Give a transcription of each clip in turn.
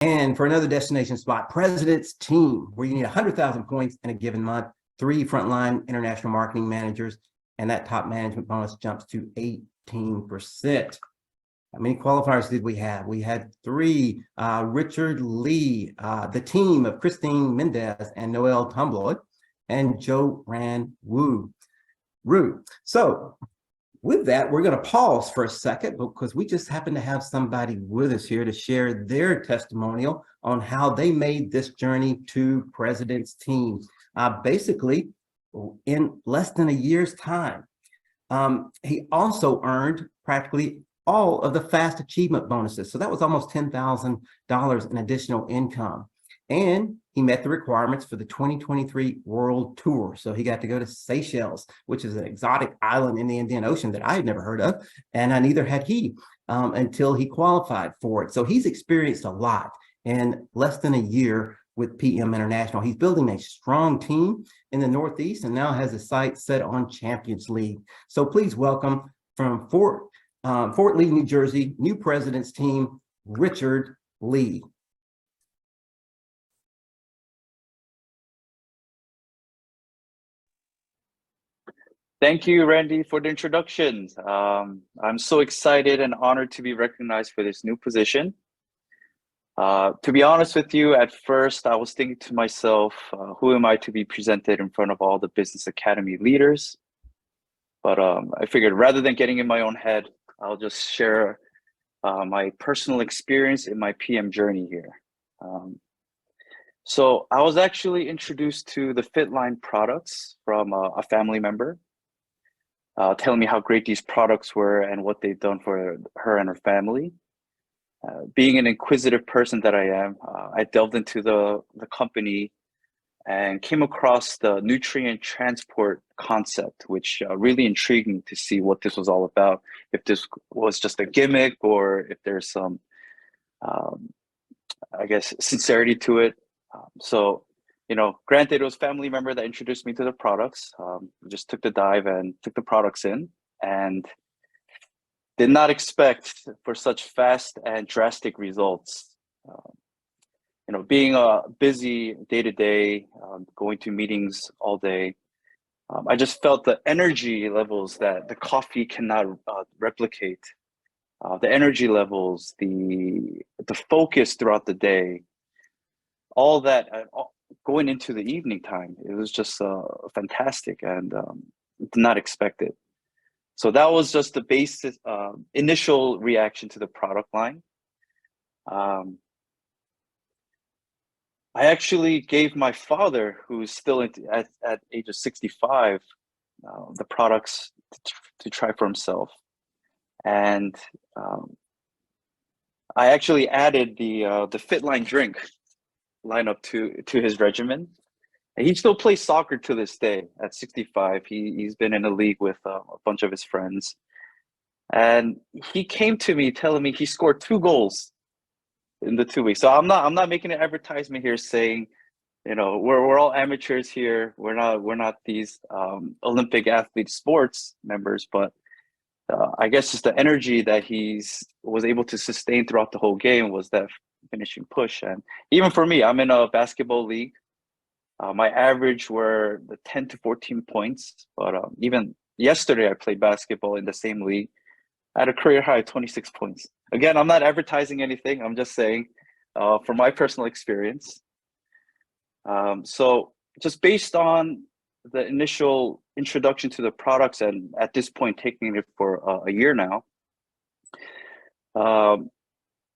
And for another destination spot, President's Team, where you need 100,000 points in a given month, 3 frontline international marketing managers, and that top management bonus jumps to 18%. How many qualifiers did we have? We had 3, Richard Lee, the team of Christine Mendez and Noel Tumbloy, and Joe Ran Wu. So with that, we're going to pause for a second because we just happen to have somebody with us here to share their testimonial on how they made this journey to President's Team. Basically, in less than a year's time. He also earned practically all of the fast achievement bonuses. So that was almost $10,000 in additional income. And he met the requirements for the 2023 World Tour. So he got to go to Seychelles, which is an exotic island in the Indian Ocean that I had never heard of. And neither had he until he qualified for it. So he's experienced a lot in less than a year with PM International. He's building a strong team in the Northeast and now has his sights set on Champions League. So please welcome from Fort Lee, New Jersey, new President's Team, Richard Lee. Thank you, Randy, for the introductions. I'm so excited and honored to be recognized for this new position. To be honest with you, at first, I was thinking to myself, who am I to be presented in front of all the Business Academy leaders? But I figured rather than getting in my own head, I'll just share my personal experience in my PM journey here. So I was actually introduced to the Fitline products from a family member, telling me how great these products were and what they've done for her and her family. Being an inquisitive person that I am, I delved into the company and came across the nutrient transport concept, which really intrigued me to see what this was all about, if this was just a gimmick or if there's some, I guess, sincerity to it. So, you know, granted, it was a family member that introduced me to the products. We just took the dive and took the products in and did not expect for such fast and drastic results. You know, being a busy day-to-day, going to meetings all day, I just felt the energy levels that the coffee cannot replicate. The energy levels, the focus throughout the day, all that going into the evening time, it was just fantastic and did not expect it. So that was just the basic initial reaction to the product line. I actually gave my father, who's still at age of 65, the products to try for himself. And I actually added the Fitline drink lineup to his regimen. And he still plays soccer to this day at 65. He's been in a league with a bunch of his friends. And he came to me telling me he scored 2 goals in the 2 weeks. So I'm not making an advertisement here saying, you know, we're all amateurs here. We're not these Olympic athlete sports members, but I guess just the energy that was able to sustain throughout the whole game was that finishing push. And even for me, I'm in a basketball league. My average were the 10 to 14 points, but even yesterday I played basketball in the same league. I had a career high 26 points. Again, I'm not advertising anything. I'm just saying from my personal experience. So just based on the initial introduction to the products and at this point taking it for a year now,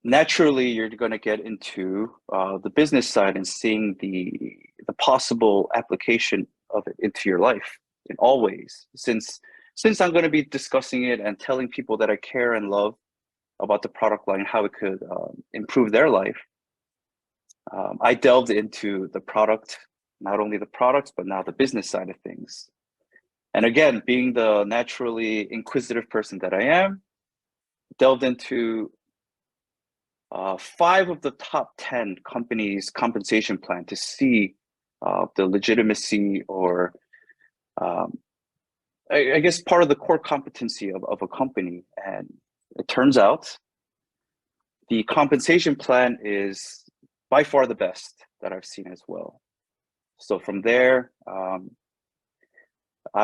naturally you're going to get into the business side and seeing the possible application of it into your life in all ways. Since I'm going to be discussing it and telling people that I care and love about the product line, how it could improve their life, I delved into the product, not only the products, but now the business side of things. And again, being the naturally inquisitive person that I am, delved into 5 of the top 10 companies' compensation plan to see the legitimacy or I guess part of the core competency of a company. And it turns out the compensation plan is by far the best that I've seen as well. So from there,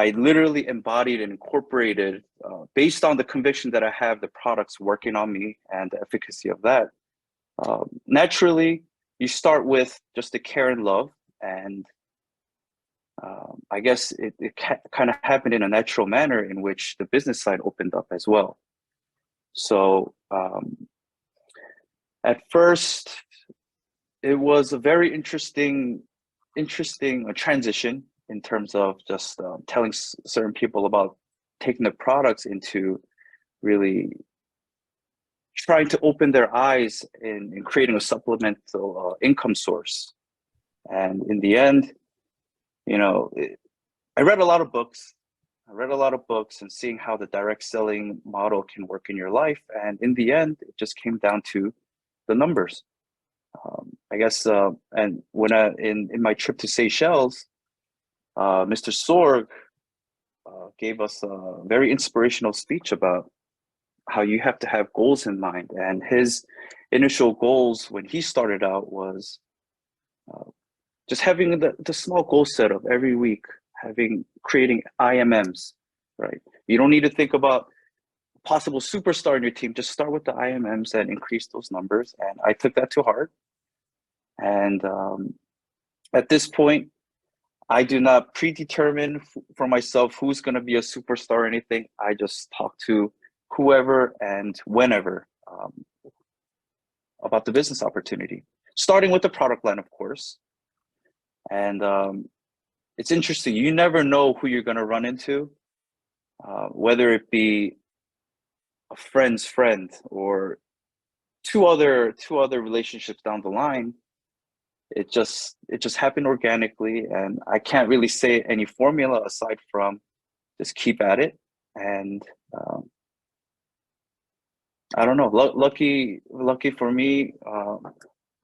I literally embodied and incorporated, based on the conviction that I have, the products working on me and the efficacy of that. Naturally, you start with just the care and love, and I guess it kind of happened in a natural manner in which the business side opened up as well. So at first, it was a very interesting transition in terms of just telling certain people about taking the products into really trying to open their eyes in creating a supplemental income source. And in the end, you know, I read a lot of books. And seeing how the direct selling model can work in your life. And in the end, it just came down to the numbers. I guess, and when in my trip to Seychelles, Mr. Sorg gave us a very inspirational speech about how you have to have goals in mind. And his initial goals when he started out was just having the small goal set up every week, creating IMMs, right? You don't need to think about possible superstar in your team. Just start with the IMMs and increase those numbers. And I took that to heart. And at this point, I do not predetermine for myself who's going to be a superstar or anything. I just talk to whoever and whenever about the business opportunity, starting with the product line, of course. And it's interesting. You never know who you're going to run into, whether it be a friend's friend or two other relationships down the line. It just happened organically, and I can't really say any formula aside from just keep at it. And I don't know. Lucky for me,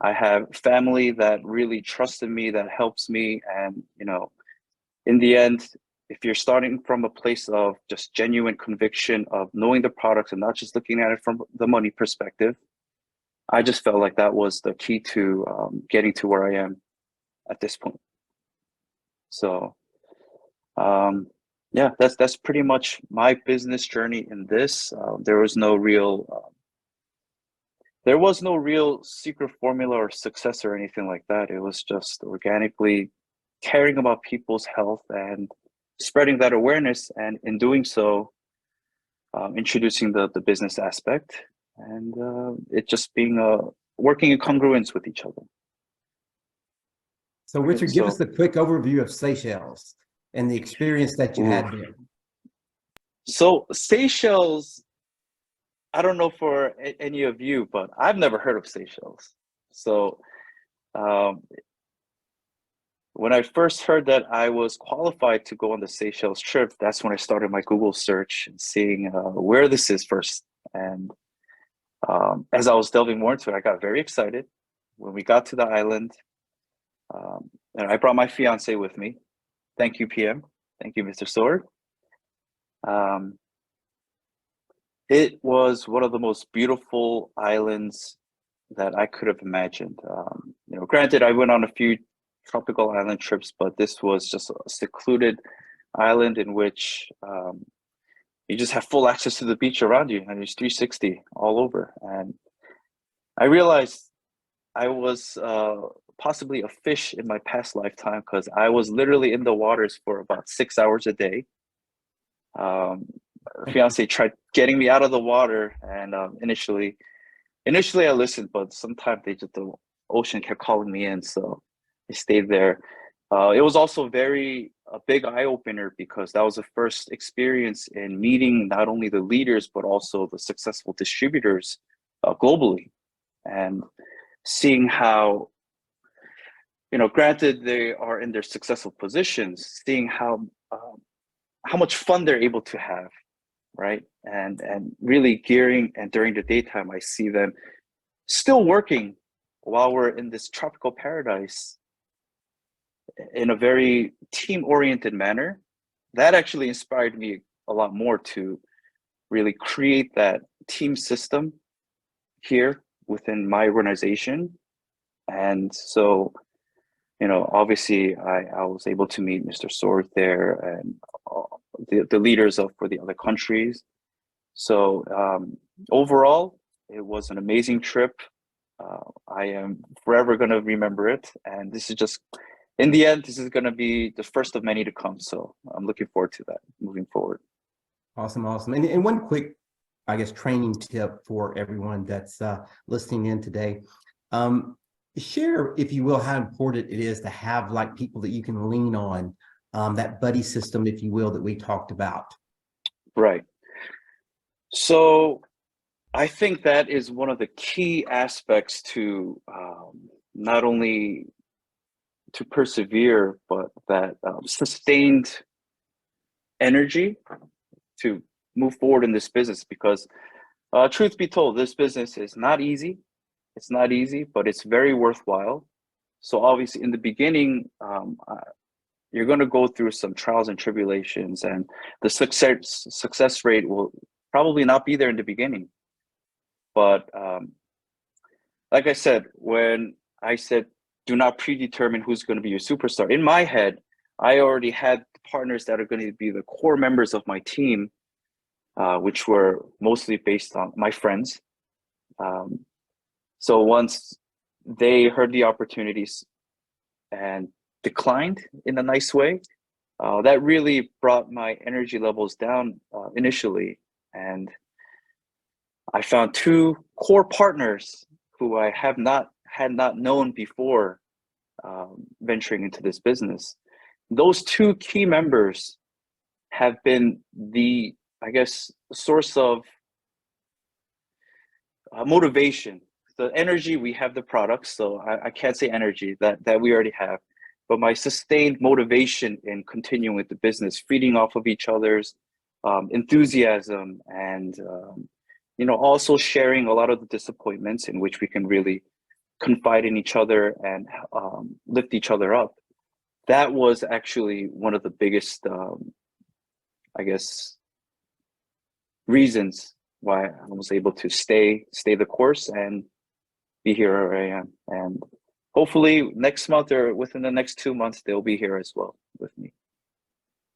I have family that really trusted me, that helps me, and you know, in the end, if you're starting from a place of just genuine conviction of knowing the products and not just looking at it from the money perspective, I just felt like that was the key to getting to where I am at this point. So, yeah, that's pretty much my business journey in this. There was no real secret formula or success or anything like that. It was just organically caring about people's health and spreading that awareness, and in doing so, introducing the business aspect, and it just being working in congruence with each other. So Richard, give us the quick overview of Seychelles and the experience that you had there. So Seychelles, I don't know for any of you, but I've never heard of Seychelles. So when I first heard that I was qualified to go on the Seychelles trip, that's when I started my Google search and seeing where this is first. And as I was delving more into it, I got very excited. When we got to the island, and I brought my fiance with me. Thank you, PM. Thank you, Mr. Sword. It was one of the most beautiful islands that I could have imagined. You know, granted, I went on a few tropical island trips, but this was just a secluded island in which you just have full access to the beach around you, and it's 360 all over. And I realized I was possibly a fish in my past lifetime, because I was literally in the waters for about 6 hours a day. Fiance tried getting me out of the water, and initially I listened, but sometimes the ocean kept calling me in, so I stayed there. It was also a big eye-opener, because that was the first experience in meeting not only the leaders, but also the successful distributors globally, and seeing how, you know, granted they are in their successful positions, seeing how much fun they're able to have, right? And really gearing, and during the daytime, I see them still working while we're in this tropical paradise in a very team-oriented manner. That actually inspired me a lot more to really create that team system here within my organization. And so, obviously I was able to meet Mr. Sword there and the leaders for the other countries. So overall, it was an amazing trip. I am forever going to remember it. And this is just, in the end, this is going to be the first of many to come. So I'm looking forward to that moving forward. Awesome. And one quick, I guess, training tip for everyone that's listening in today. Share, if you will, how important it is to have like people that you can lean on, that buddy system, if you will, that we talked about. Right. So I think that is one of the key aspects to not only to persevere, but that sustained energy to move forward in this business. Because truth be told, this business is not easy. It's not easy, but it's very worthwhile. So obviously in the beginning, you're going to go through some trials and tribulations, and the success rate will probably not be there in the beginning. But like I said, when I said, do not predetermine who's going to be your superstar, in my head, I already had partners that are going to be the core members of my team, which were mostly based on my friends. So once they heard the opportunities and declined in a nice way, that really brought my energy levels down initially. And I found two core partners who I had not known before venturing into this business. Those two key members have been the, I guess, source of motivation. The energy, we have the products, so I can't say energy that we already have, but my sustained motivation in continuing with the business, feeding off of each other's enthusiasm, and also sharing a lot of the disappointments in which we can really confide in each other and lift each other up. That was actually one of the biggest, I guess, reasons why I was able to stay the course and be here where I am. And hopefully next month or within the next 2 months, they'll be here as well with me.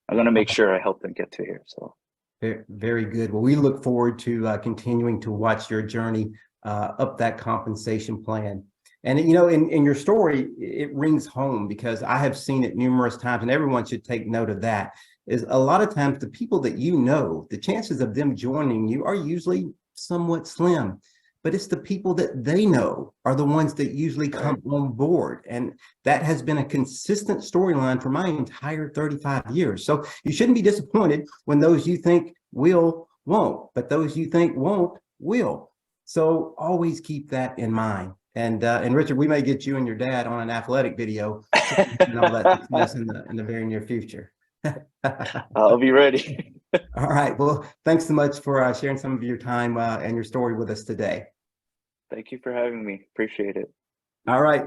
I'm going to make sure I help them get to here. So very good. Well, we look forward to continuing to watch your journey up that compensation plan. And, in your story, it rings home because I have seen it numerous times, and everyone should take note of that, is a lot of times the people that the chances of them joining you are usually somewhat slim, but it's the people that they know are the ones that usually come on board. And that has been a consistent storyline for my entire 35 years. So you shouldn't be disappointed when those you think will, won't, but those you think won't, will. So always keep that in mind. And Richard, we may get you and your dad on an athletic video and all that success in the very near future. I'll be ready. All right. Well, thanks so much for sharing some of your time and your story with us today. Thank you for having me. Appreciate it. All right.